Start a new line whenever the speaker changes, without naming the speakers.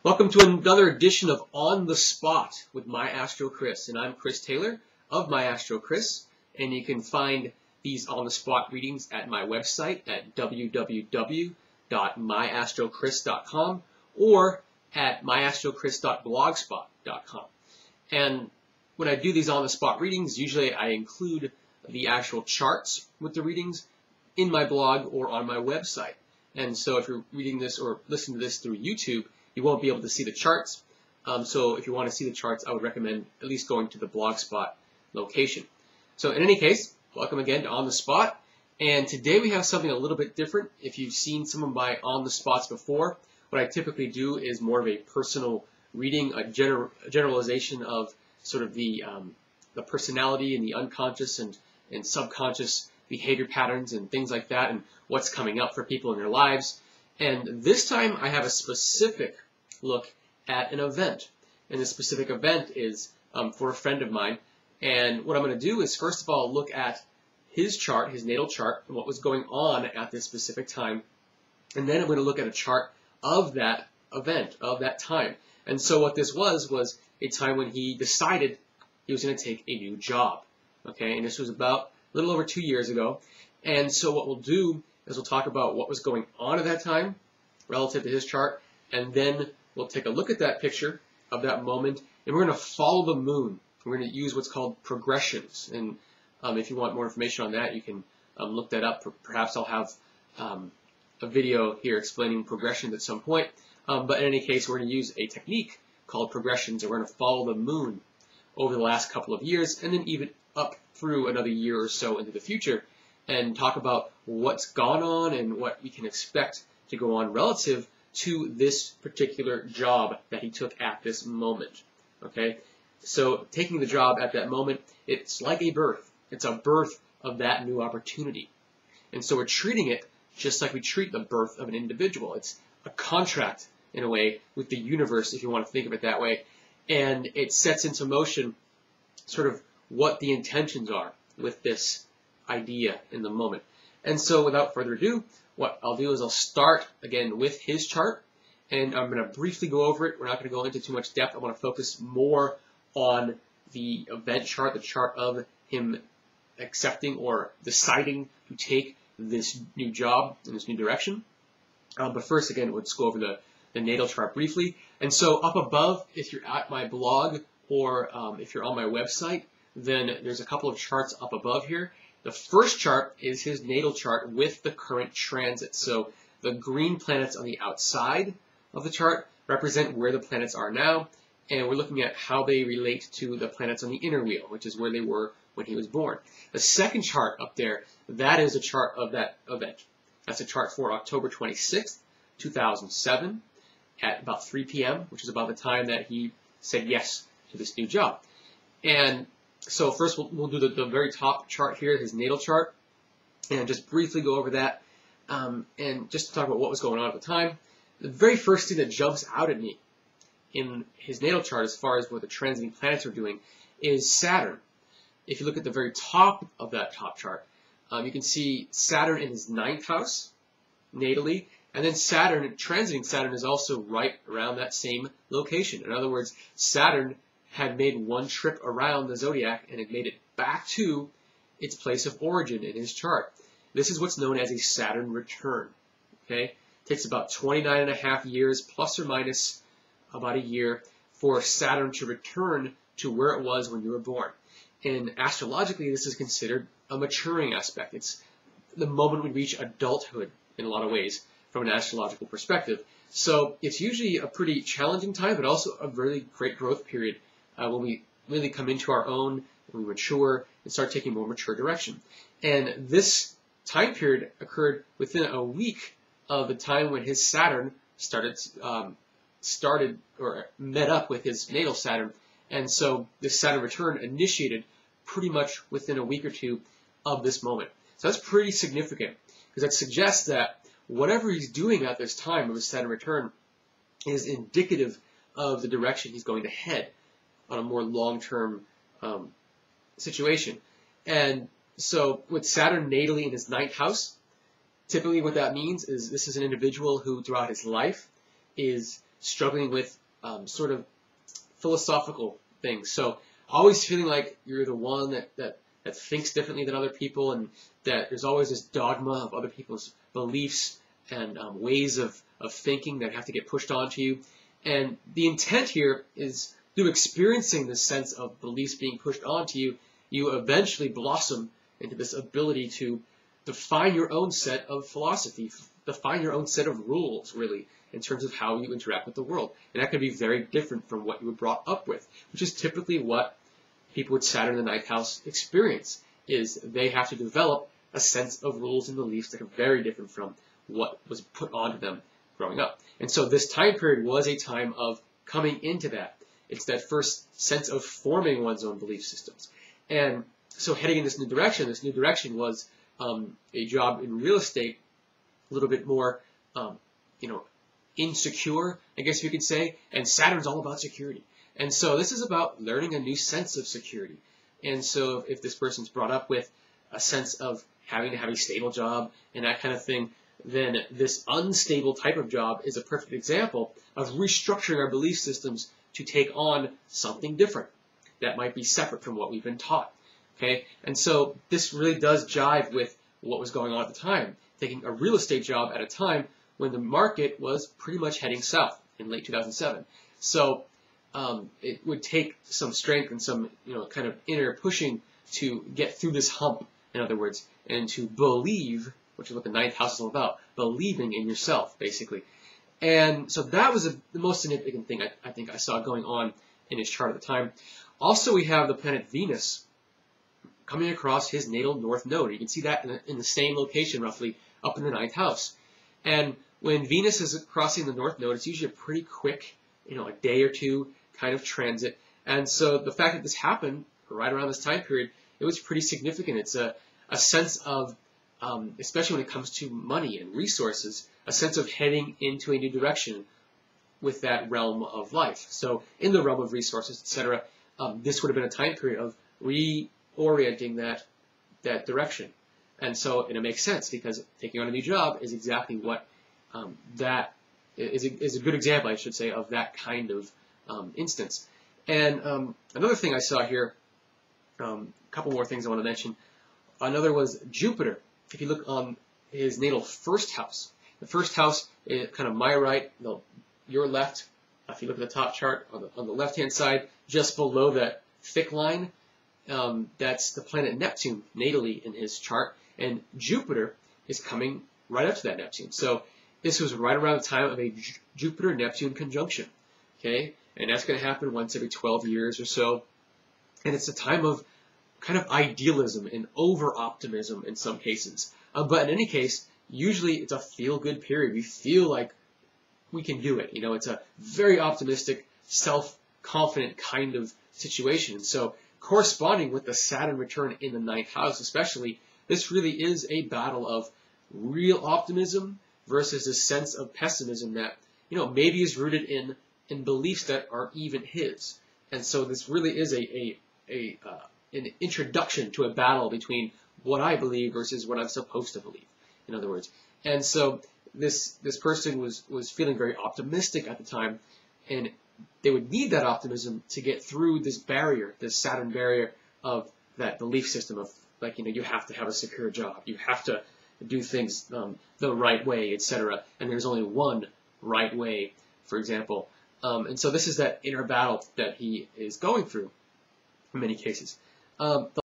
Welcome to another edition of On the Spot with My Astro Chris, and I'm Chris Taylor of My Astro Chris, and you can find these On the Spot readings at my website at www.myastrochris.com or at myastrochris.blogspot.com. And when I do these On the Spot readings, usually I include the actual charts with the readings in my blog or on my website. And so if you're reading this or listening to this through YouTube, you won't be able to see the charts. So if you want to see the charts, I would recommend at least going to the Blogspot location. So in any case, welcome again to On the Spot. And today we have something a little bit different. If you've seen some of my On the Spots before, what I typically do is more of a personal reading, a generalization of sort of the personality and the unconscious and subconscious behavior patterns and things like that and what's coming up for people in their lives. And this time I have a specific look at an event. And this specific event is for a friend of mine. And what I'm going to do is first of all look at his chart, his natal chart, and what was going on at this specific time. And then I'm going to look at a chart of that event, of that time. And so what this was a time when he decided he was going to take a new job. Okay, and this was about a little over 2 years ago. And so what we'll do is we'll talk about what was going on at that time relative to his chart, and then we'll take a look at that picture of that moment, and we're going to follow the moon. We're going to use what's called progressions, and if you want more information on that, you can look that up. Perhaps I'll have a video here explaining progressions at some point, but in any case, we're going to use a technique called progressions, and we're going to follow the moon over the last couple of years, and then even up through another year or so into the future, and talk about what's gone on and what we can expect to go on relative to this particular job that he took at this moment. Okay, so taking the job at that moment, it's like a birth. It's a birth of that new opportunity. And so we're treating it just like we treat the birth of an individual. It's a contract, in a way, with the universe, if you want to think of it that way. And it sets into motion sort of what the intentions are with this idea in the moment. And so without further ado, what I'll do is I'll start again with his chart, and I'm going to briefly go over it. We're not going to go into too much depth. I want to focus more on the event chart, the chart of him accepting or deciding to take this new job in this new direction. But first, again, let's go over the natal chart briefly. And so up above, if you're at my blog or if you're on my website, then there's a couple of charts up above here. The first chart is his natal chart with the current transit. So the green planets on the outside of the chart represent where the planets are now, and we're looking at how they relate to the planets on the inner wheel, which is where they were when he was born. The second chart up there, that is a chart of that event. That's a chart for October 26th, 2007 at about 3 p.m., which is about the time that he said yes to this new job. And so first we'll do the very top chart here, his natal chart, and just briefly go over that, and just to talk about what was going on at the time. The very first thing that jumps out at me in his natal chart as far as what the transiting planets are doing is Saturn. If you look at the very top of that top chart, you can see Saturn in his 9th house, natally, and then Saturn, transiting Saturn, is also right around that same location. In other words, Saturn had made one trip around the zodiac and it made it back to its place of origin in his chart. This is what's known as a Saturn return. Okay, it takes about 29.5 years, plus or minus about a year, for Saturn to return to where it was when you were born. And astrologically, this is considered a maturing aspect. It's the moment we reach adulthood in a lot of ways from an astrological perspective. So it's usually a pretty challenging time, but also a really great growth period when we really come into our own, when we mature and start taking more mature direction. And this time period occurred within a week of the time when his Saturn started or met up with his natal Saturn. And so this Saturn return initiated pretty much within a week or two of this moment. So that's pretty significant, because that suggests that whatever he's doing at this time of his Saturn return is indicative of the direction he's going to head on a more long-term situation. And so with Saturn natally in his 9th house, typically what that means is this is an individual who throughout his life is struggling with sort of philosophical things. So always feeling like you're the one that thinks differently than other people, and that there's always this dogma of other people's beliefs and ways of thinking that have to get pushed onto you. And the intent here is, through experiencing this sense of beliefs being pushed onto you, you eventually blossom into this ability to define your own set of philosophy, define your own set of rules, really, in terms of how you interact with the world. And that could be very different from what you were brought up with, which is typically what people with Saturn in the ninth house experience, is they have to develop a sense of rules and beliefs that are very different from what was put onto them growing up. And so this time period was a time of coming into that. It's that first sense of forming one's own belief systems. And so heading in this new direction was a job in real estate, a little bit more, insecure, I guess you could say, and Saturn's all about security. And so this is about learning a new sense of security. And so if this person's brought up with a sense of having to have a stable job and that kind of thing, then this unstable type of job is a perfect example of restructuring our belief systems to take on something different that might be separate from what we've been taught. Okay? And so this really does jive with what was going on at the time, taking a real estate job at a time when the market was pretty much heading south in late 2007. So it would take some strength and some, kind of inner pushing to get through this hump, in other words, and to believe, which is what the ninth house is all about, believing in yourself, basically. And so that was the most significant thing I think I saw going on in his chart at the time. Also, we have the planet Venus coming across his natal north node. You can see that in the same location, roughly, up in the ninth house. And when Venus is crossing the north node, it's usually a pretty quick, a day or two kind of transit. And so the fact that this happened right around this time period, it was pretty significant. It's a sense of, especially when it comes to money and resources, a sense of heading into a new direction with that realm of life. So in the realm of resources, etc., this would have been a time period of reorienting that direction. And so it makes sense, because taking on a new job is exactly what that is a good example, I should say, of that kind of instance. And another thing I saw here, a couple more things I want to mention. Another was Jupiter. If you look on his natal first house, the first house is kind of my right, your left. If you look at the top chart on the left-hand side, just below that thick line, that's the planet Neptune natally in his chart, and Jupiter is coming right up to that Neptune. So this was right around the time of a Jupiter-Neptune conjunction, okay? And that's going to happen once every 12 years or so. And it's a time of kind of idealism and over-optimism in some cases. But in any case, usually it's a feel-good period. We feel like we can do it. It's a very optimistic, self-confident kind of situation. So corresponding with the Saturn return in the ninth house especially, this really is a battle of real optimism versus a sense of pessimism that, maybe is rooted in beliefs that aren't even his. And so this really is an introduction to a battle between what I believe versus what I'm supposed to believe, in other words. And so this person was feeling very optimistic at the time, and they would need that optimism to get through this barrier, this Saturn barrier of that belief system of, like, you have to have a secure job, you have to do things the right way, etc. And there's only one right way, for example. And so this is that inner battle that he is going through in many cases.